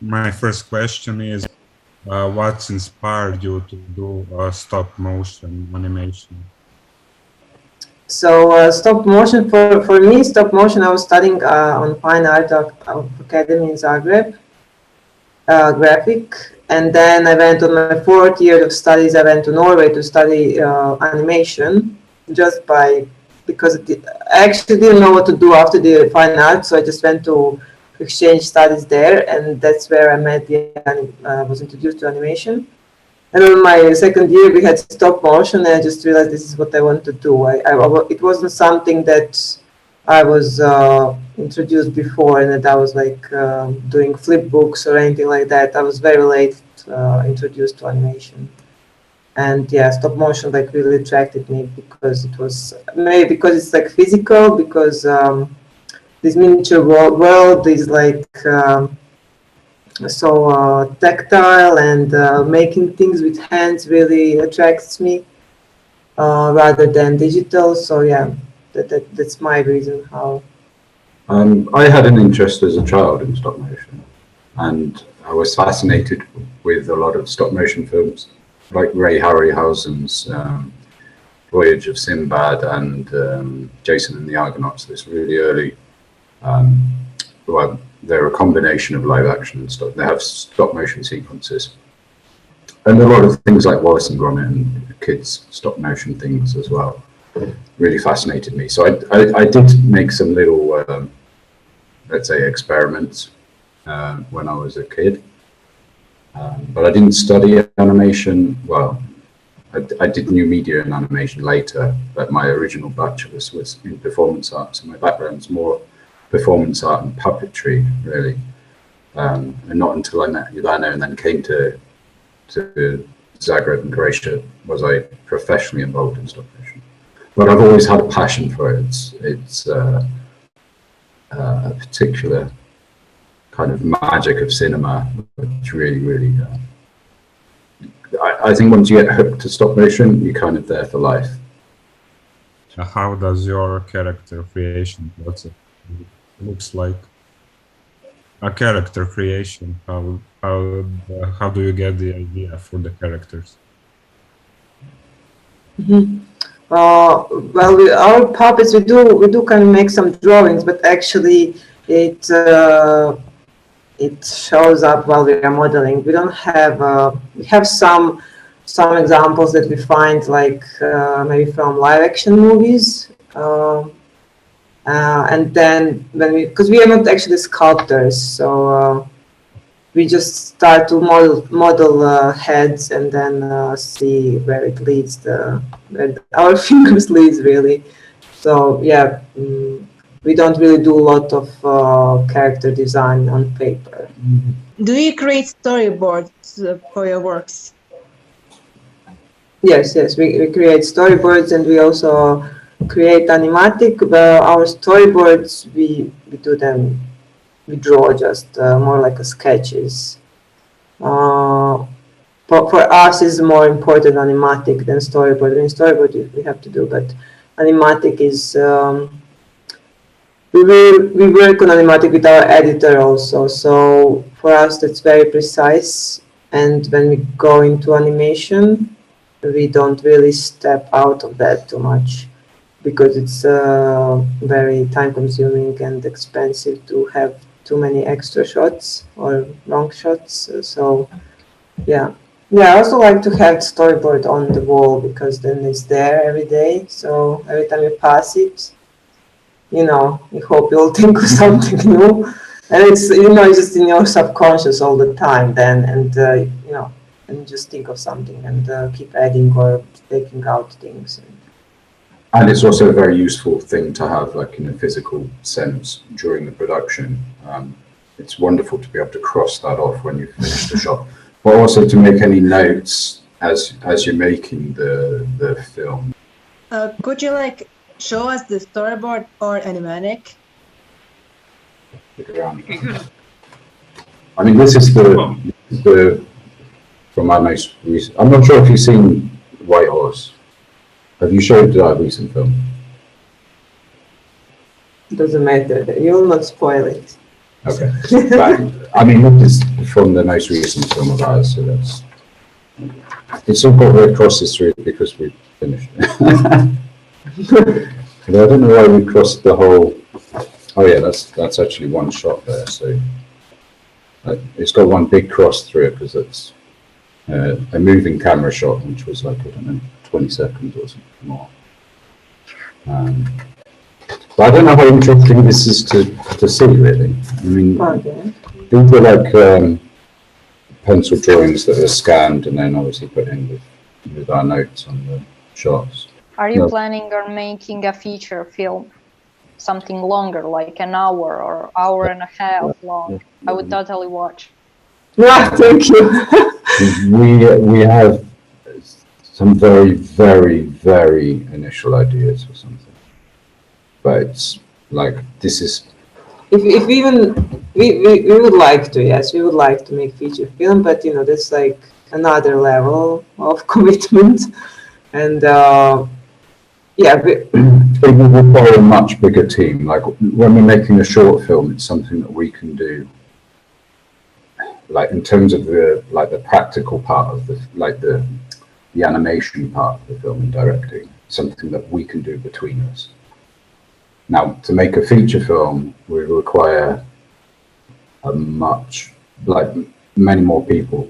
my first question is, what's inspired you to do stop motion animation? So stop motion, for me, stop motion, I was studying on Fine Art Academy in Zagreb, graphic. And then I went on my 4th year of studies, I went to Norway to study animation, because I actually didn't know what to do after the fine arts, so I just went to exchange studies there, and that's where I was introduced to animation. And on my 2nd year, we had stop motion, and I just realized this is what I want to do. It wasn't something that I was introduced before, and that I was like doing flip books or anything like that. I was very late introduced to animation. And yeah, stop motion like really attracted me because it was, maybe because it's like physical, because this miniature world is like so tactile, and making things with hands really attracts me rather than digital. So yeah, that's my reason how. I had an interest as a child in stop motion, and I was fascinated with a lot of stop motion films, like Ray Harryhausen's Voyage of Sinbad and Jason and the Argonauts. This really early, well, they're a combination of live action and stop. They have stop motion sequences, and a lot of things like Wallace and Gromit and kids stop motion things as well really fascinated me. So I did make some little, let's say, experiments when I was a kid. But I didn't study animation. Well, I did new media and animation later, but my original bachelor's was in performance art. So my background's more performance art and puppetry, really. And not until I met Ivana and then came to Zagreb in Croatia was I professionally involved in stop motion. But I've always had a passion for it. It's a particular kind of magic of cinema, which really, I think once you get hooked to stop motion, you're kind of there for life. How does your character creation, what's it looks like? A character creation, how do you get the idea for the characters? Mm-hmm. Well, our puppets, we do kind of make some drawings, but actually it shows up while we are modeling. We don't have, we have some examples that we find, like maybe from live action movies. And then because we are not actually sculptors, so we just start to model heads, and then see where it leads, where our fingers leads, really. So yeah, we don't really do a lot of character design on paper. Do you create storyboards for your works? Yes, we create storyboards, and we also create animatic. Our storyboards, we do them, we draw just more like a sketches. But for us, it's more important animatic than storyboard. I mean, storyboard we have to do, but animatic is. We work on animatic with our editor also, so for us that's very precise. And when we go into animation, we don't really step out of that too much, because it's very time-consuming and expensive to have too many extra shots or long shots. So yeah, I also like to have storyboard on the wall, because then it's there every day. So every time you pass it, you hope you'll think of something new, and it's it's just in your subconscious all the time then, and and just think of something and keep adding or taking out things. And it's also a very useful thing to have, like in a physical sense, during the production. It's wonderful to be able to cross that off when you finish the shot, but also to make any notes as you're making the film. Could you show us the storyboard or animatic? I mean, this is the from my most recent. I'm not sure if you've seen White Horse. Have you showed our recent film? Doesn't matter. You will not spoil it. Okay. But, I mean, this is from the most recent film of ours, so that's... It's all got red crosses through it because we finished it. But I don't know why we crossed the whole... Oh yeah, that's actually one shot there, so... it's got one big cross through it because it's a moving camera shot, which was like, I don't know, 20 seconds or something more. But I don't know how interesting this is to see, really. I mean, Okay. these were like pencil drawings that are scanned and then obviously put in with our notes on the shots. Are you planning on making a feature film? Something longer, like an hour or hour and a half long? I would totally watch. Yeah, thank you. We have some very, very, very initial ideas or something. But it's like, this is... If even we would like to, yes, we would like to make feature film, but you know, that's like another level of commitment, and yeah. It will require a much bigger team. Like when we're making a short film, it's something that we can do. Like in terms of the practical part of the animation part of the film and directing, something that we can do between us. Now, to make a feature film, we require many more people,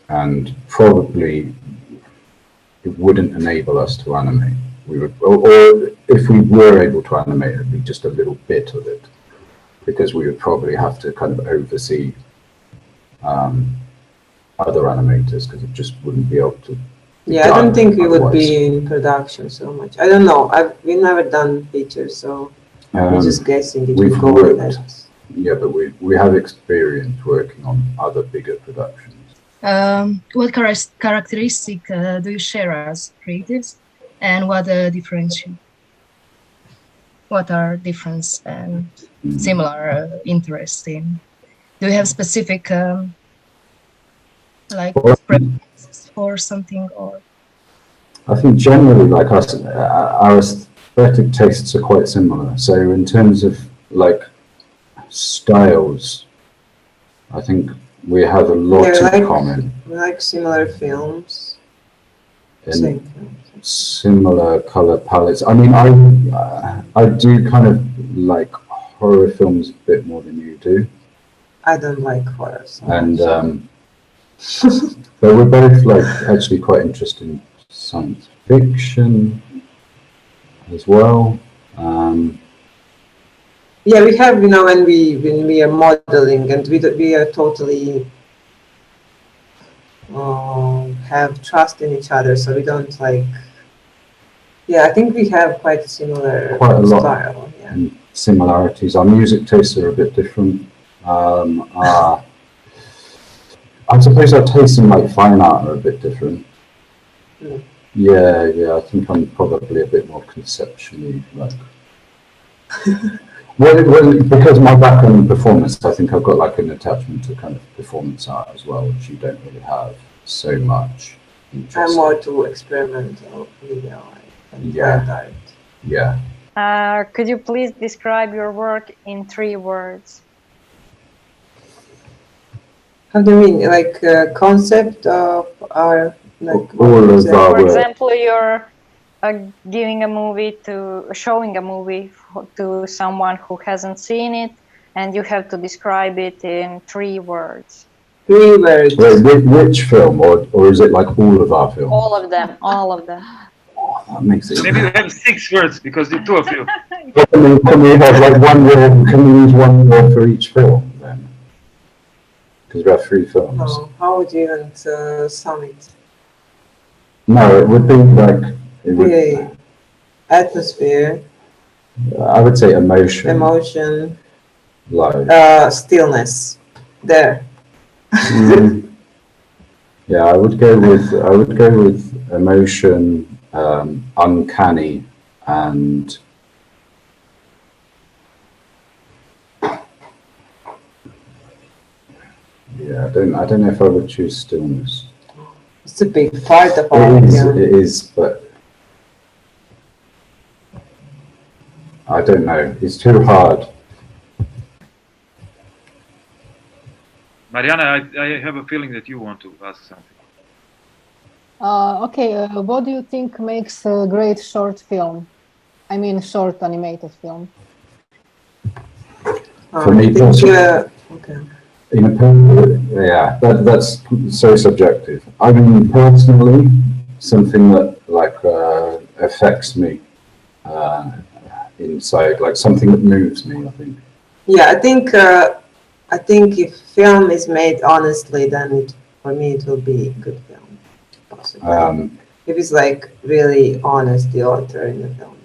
and probably it wouldn't enable us to animate. We would, or if we were able to animate, it'd be just a little bit of it, because we would probably have to kind of oversee other animators, because it just wouldn't be able to. Yeah, I don't think we would be in production so much. I don't know. We've never done features, so I'm just guessing it would go with that. Yeah, but we have experience working on other bigger productions. What characteristic do you share as creatives, and what differentiate? What are difference and similar interests in? Do you have specific preferences for something, or? I think generally, like us, our aesthetic tastes are quite similar. So in terms of like styles, I think we have a lot in common. We like similar films. Same films. Similar color palettes. I mean, I do kind of like horror films a bit more than you do. I don't like horror so and much. but we're both like actually quite interested in science fiction as well. Yeah, we have, you know, when we are modeling, and we are totally have trust in each other, so we don't like. Yeah, I think we have quite a similar style. Yeah. And similarities. Our music tastes are a bit different. I suppose our tastes in like fine art are a bit different. Mm. Yeah, I think I'm probably a bit more conceptually like. well, because my background in performance, I think I've got like an attachment to kind of performance art as well, which you don't really have so much. I'm more to experimental video and art. Yeah. Could you please describe your work in 3 words? How do you mean? Like concept of our like? All of our For example, you're showing a movie to someone who hasn't seen it, and you have to describe it in 3 words. 3 words. Wait, which film, or is it like all of our films? All of them. Oh, that makes it. Maybe you have 6 words because the 2 of you. Can we have like one word? Can we use one word for each film then? Because we have 3 films. Oh, how would you even sum it? No, it would be like. Atmosphere. I would say emotion. Emotion. Like. Stillness. There. Yeah, I would go with emotion, uncanny, and yeah, I don't know if I would choose stillness. It's a big part of our film. It is, but I don't know. It's too hard. Mariana, I have a feeling that you want to ask something. Okay, what do you think makes a great short film? I mean, short animated film. For me, okay. Yeah, that's so subjective. I mean, personally, something that like affects me inside, like something that moves me, I think. Yeah, I think if film is made honestly, then for me it will be a good film, possibly. If it's like really honest, the author in the film.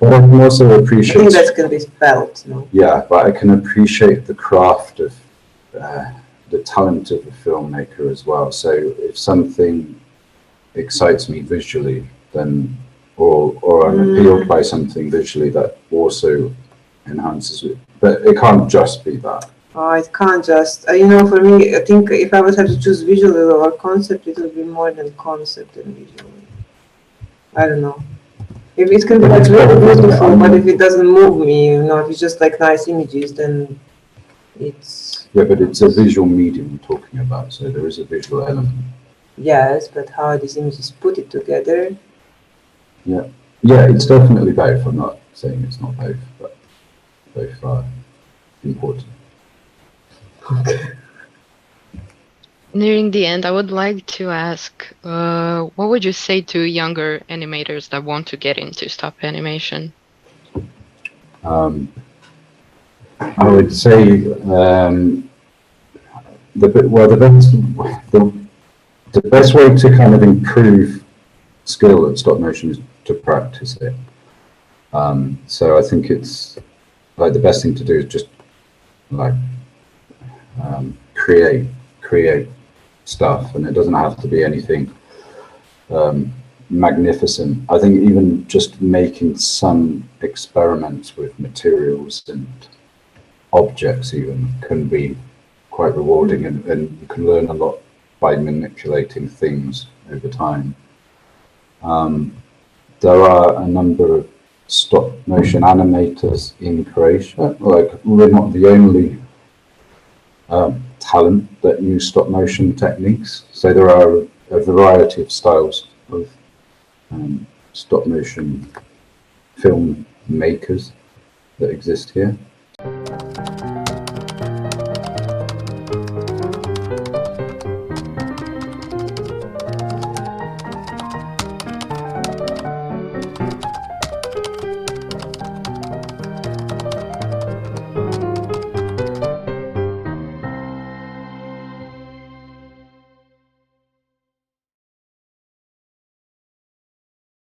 But I can also I appreciate. think that can be felt, no? Yeah, but I can appreciate the craft of the talent of the filmmaker as well. So if something excites me visually, then or I'm appealed by something visually, that also enhances it. But it can't just be that. Oh, it can't just, for me, I think if I would have to choose visually or concept, it would be more than concept and visually. I don't know. If it can be like really beautiful, but if it doesn't move me, if it's just like nice images, then it's... Yeah, but it's a visual medium we're talking about, so there is a visual element. Yes, but how these images put it together? Yeah, it's definitely both. I'm not saying it's not both, but both are important. Okay. Nearing the end, I would like to ask, what would you say to younger animators that want to get into stop animation? I would say the best way to kind of improve skill at stop motion is to practice it. So I think it's like the best thing to do is just like create stuff, and it doesn't have to be anything magnificent. I think even just making some experiments with materials and objects even can be quite rewarding, and you can learn a lot by manipulating things over time. There are a number of stop motion animators in Croatia. Like, we're not the only talent that use stop motion techniques. So there are a variety of styles of stop motion film makers that exist here.